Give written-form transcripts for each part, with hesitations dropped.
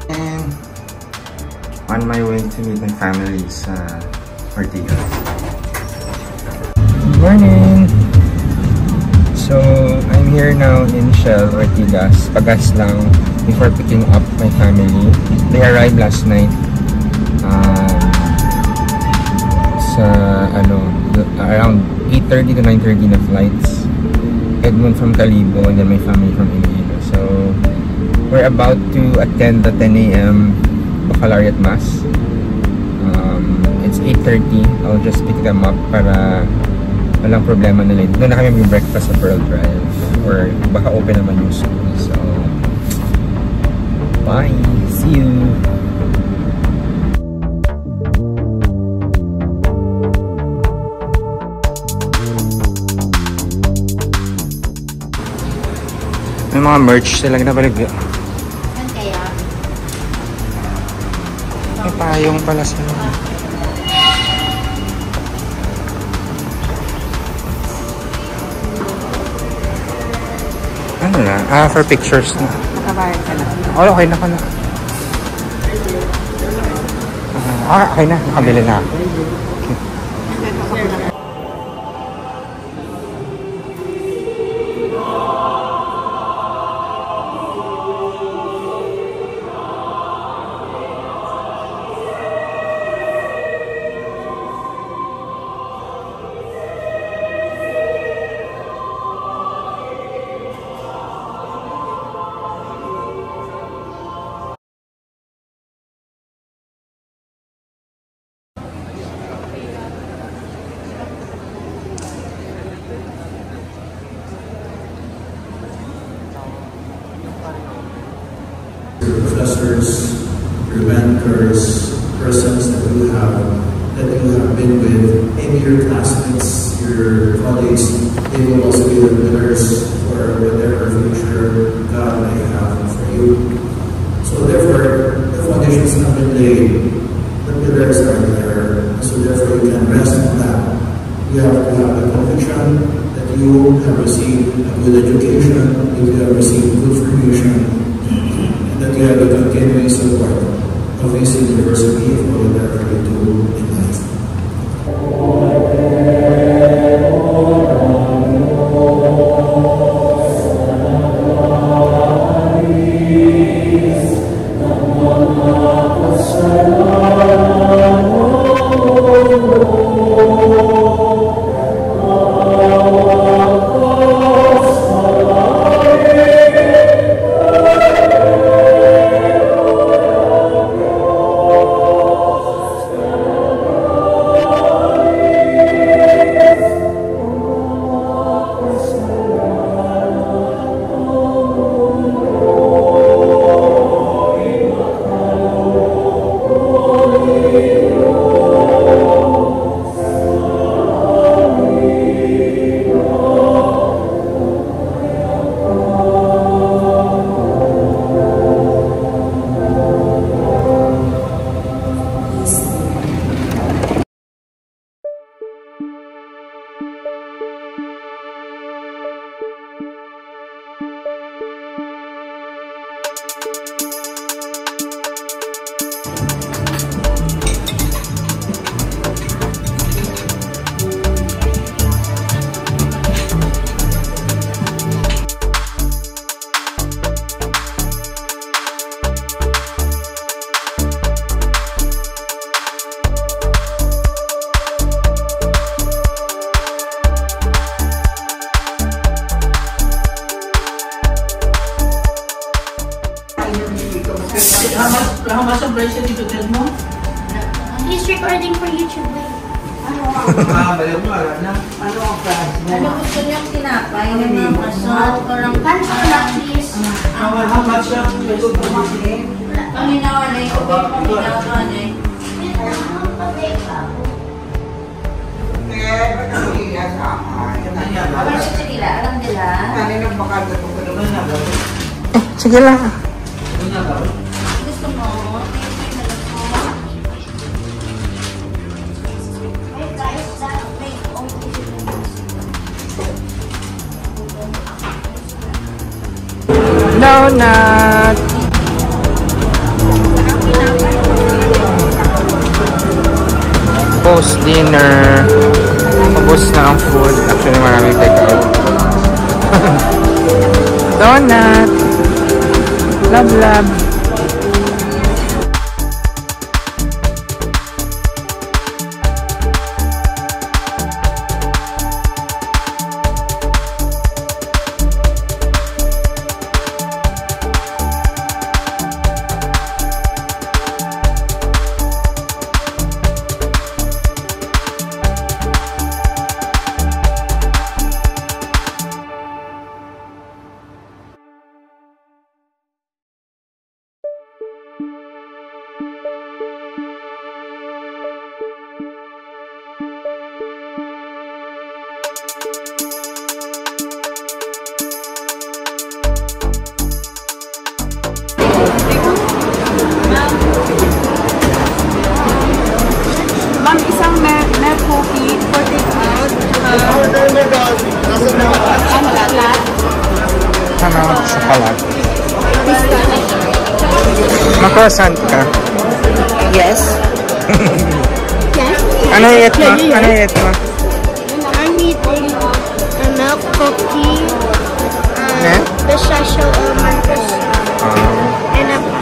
And on my way to meet my family sa Ortigas. Good morning! So, I'm here now in Shell, Ortigas. Pagas lang before picking up my family. They arrived last night. Around 8:30 to 9:30 na flights. Edmund from Calibo and then my family from Iloilo. So, we're about to attend the 10 a.m. Baccalaureate Mass. It's 8:30. I'll just pick them up para walang problema na late. Doon na kami mag-breakfast sa Pearl Drive. Or baka open naman yung school. So, bye! See you! May mga merch sila ginabaligya. Yan kaya? May payong pala sila. Ano na? For pictures na. Nakabayad ka na. Okay na pala. Okay na. Nakabili na ako. Professors, your mentors, persons that you have been with, maybe your classmates, your colleagues, they will also be the pillars for whatever future God may have for you. So therefore, the foundations have been laid, the pillars are there, so therefore you can rest on that. You have to have the conviction that you have received a good education, that you have received good formation, that you have a continuing support of this university for whatever you do in life. How much ang price dito mo? He's recording for YouTube. Baliw mo, alam na. Ano ang price mo? Ano gusto niyang tinapay? Ano masal? Parang kanso na please. How much ang price mo? Paminawa na yung ubay. Paminawa na yung. Alam siya nila? Alam nila? Sige lang. Gusto mo? Donut! post-dinner. Ubus na ang food. Actually, maraming take-out. Donut! Love, love! Ma'am, isang milk cookie for take-out. Chocolate. Ano? Chocolate. Pistachio. Makroissant ka. Yes. Yes. Ano i-eat mo? Ano i-eat mo? I need a milk cookie, Ne? pistachio almond and a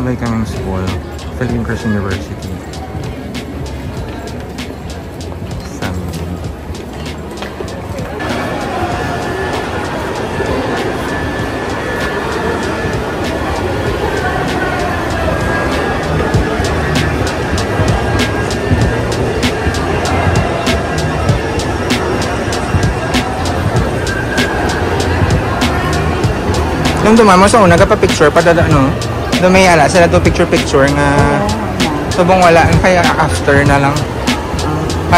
magkasabay kaming school. Philippine Christian University. Nung dumamo sa una, nagpa-picture, padada, no? Doon may ala, sila to picture-picture nga subong wala, kaya after na lang.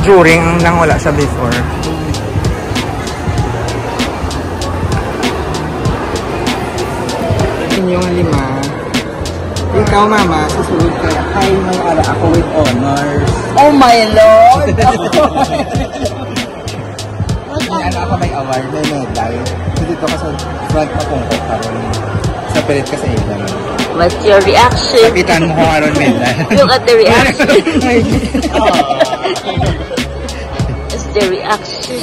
During lang wala siya before. Yung 5. Ikaw, mama, susunod ka. Hi, nung ala ako with honors. Oh my Lord! Ano ako may award, may medal. Dito ka sa front pa kung karon. Sa pilit ka sa ila. What's your reaction? Kapitan mo kung karon medal. Look at the reaction. What's the reaction?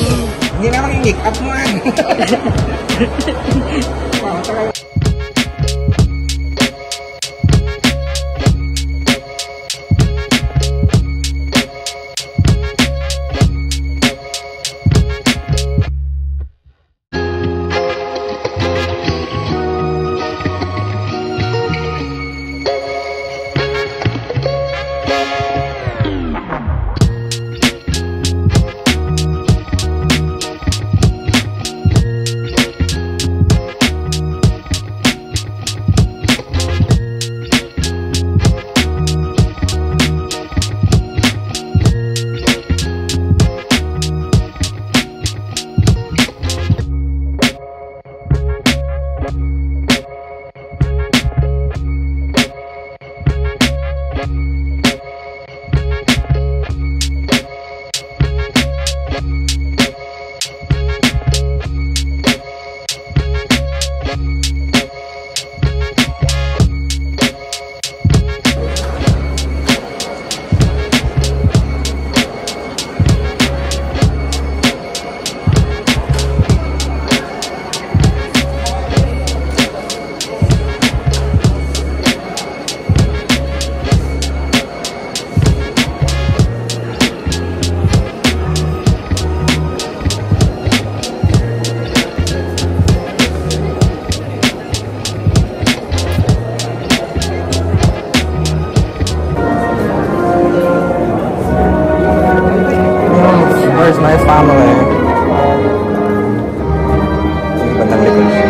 Hindi na make up mo ah. Wow, talaga. Where's my family? Bandang likod siya.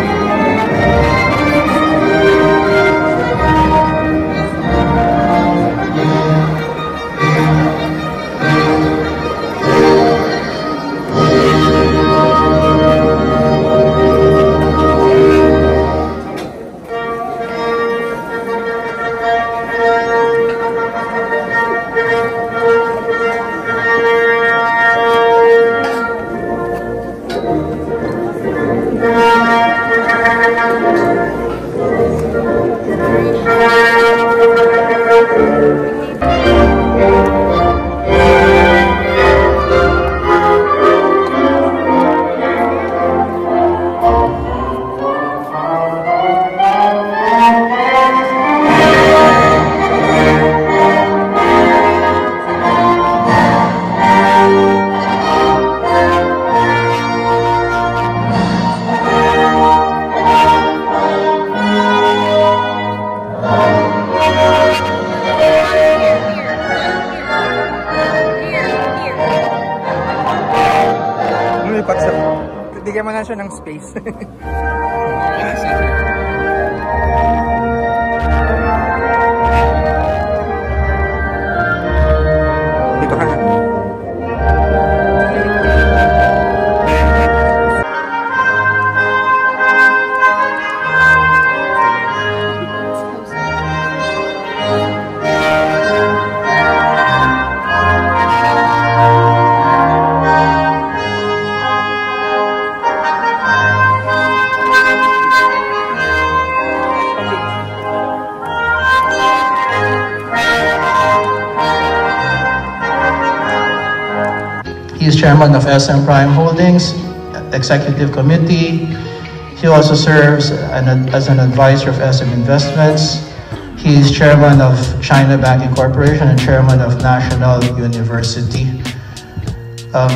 Bigyan mo na siya ng space. Dito ka na. He is chairman of SM Prime Holdings Executive Committee. He also serves as an advisor of SM Investments, He is chairman of China Banking Corporation and chairman of National University.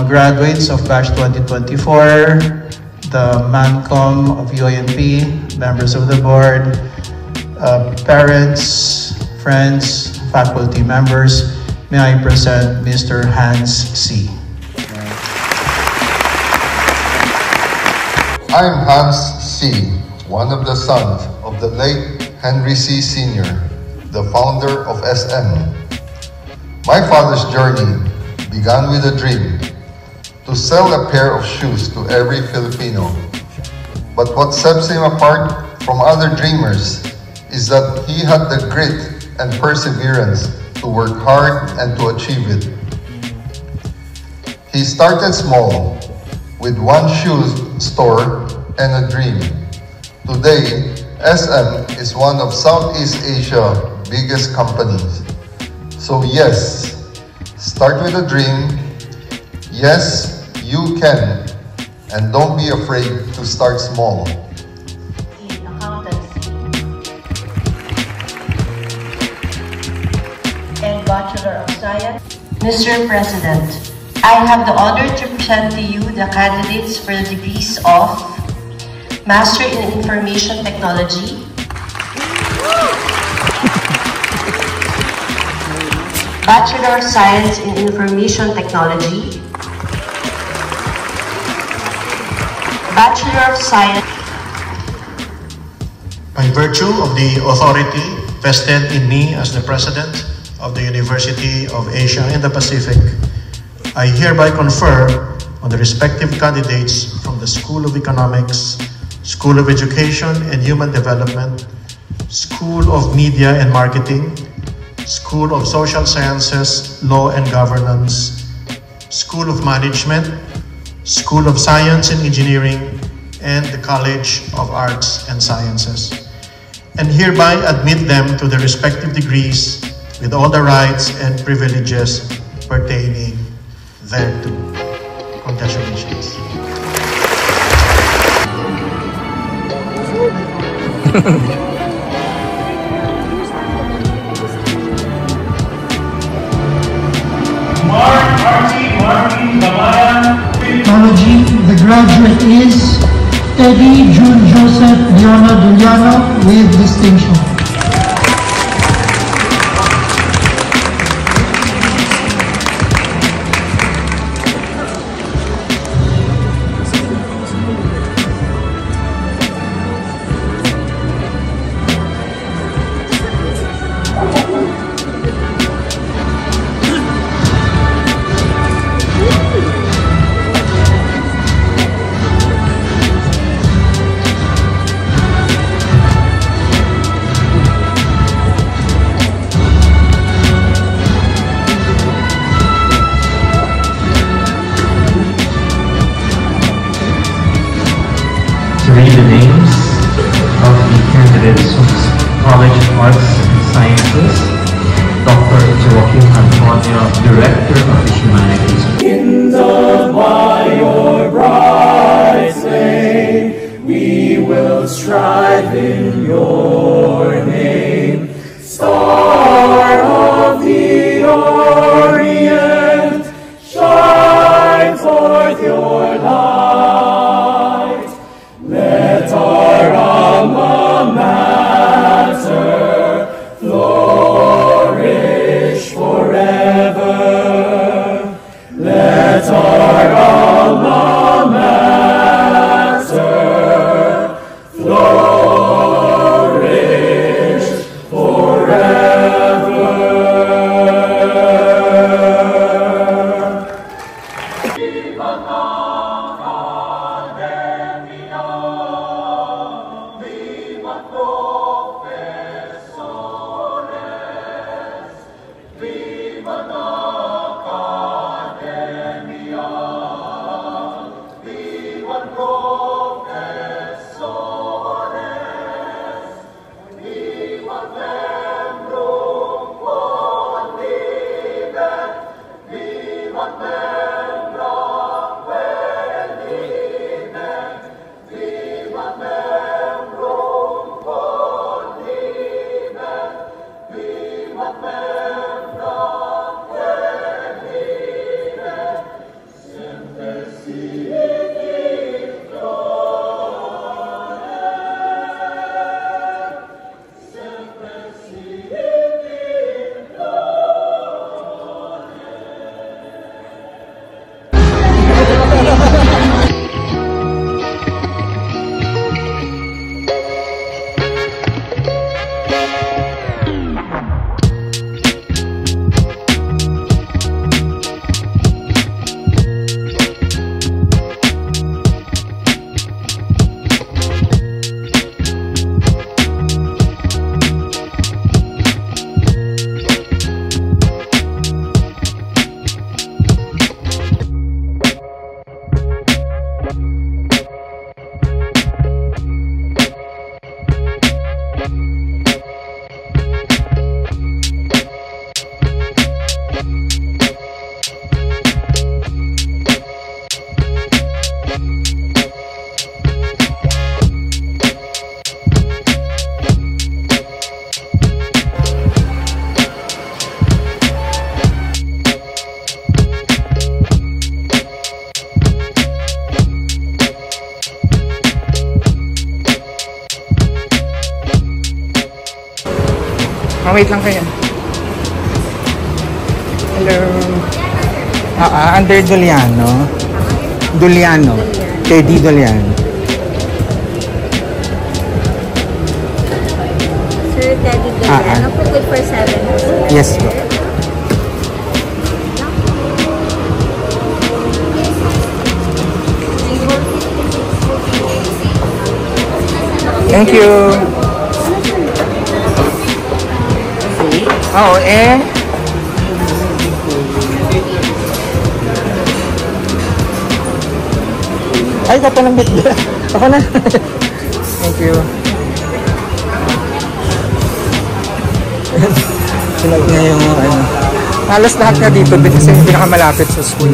Graduates of batch 2024, the MANCOM of UINP, members of the board, parents, friends, faculty members, may I present Mr. Hans C. I'm Hans C., one of the sons of the late Henry C. Sr., the founder of SM. My father's journey began with a dream to sell a pair of shoes to every Filipino. But what sets him apart from other dreamers is that he had the grit and perseverance to work hard and to achieve it. He started small with one shoe store and a dream. Today, SM is one of Southeast Asia's biggest companies. So yes, start with a dream. Yes, you can. And don't be afraid to start small. And Bachelor of Science. Mr. President, I have the honor to present to you the candidates for the degrees of Master in Information Technology, Bachelor of Science in Information Technology, Bachelor of Science. By virtue of the authority vested in me as the President of the University of Asia and the Pacific, I hereby confer on the respective candidates from the School of Economics, School of Education and Human Development, School of Media and Marketing, School of Social Sciences, Law and Governance, School of Management, School of Science and Engineering, and the College of Arts and Sciences, and hereby admit them to their respective degrees with all the rights and privileges pertaining thereto. Congratulations. Technology, the graduate is Teddy June Joseph Leona Duliano with distinction. Read the names of the candidates from College of Arts and Sciences. Dr. Joaquin Antonio, Director of the Humanities. Kindled by your bright flame, we will strive in your name. Star of the Orient, shine forth your light. Let our alma mater flourish forever. Let our alma mater flourish Wait lang kayo. Hello. Under Doliano. Doliano. Teddy Doliano. Sir Teddy Doliano po, good for 7. Yes po. Thank you. Oo, Ay, ka pa ng bitbit. Ako na. Thank you. Sinag niya yung halos lahat na dito kasi yung pinakamalapit sa school.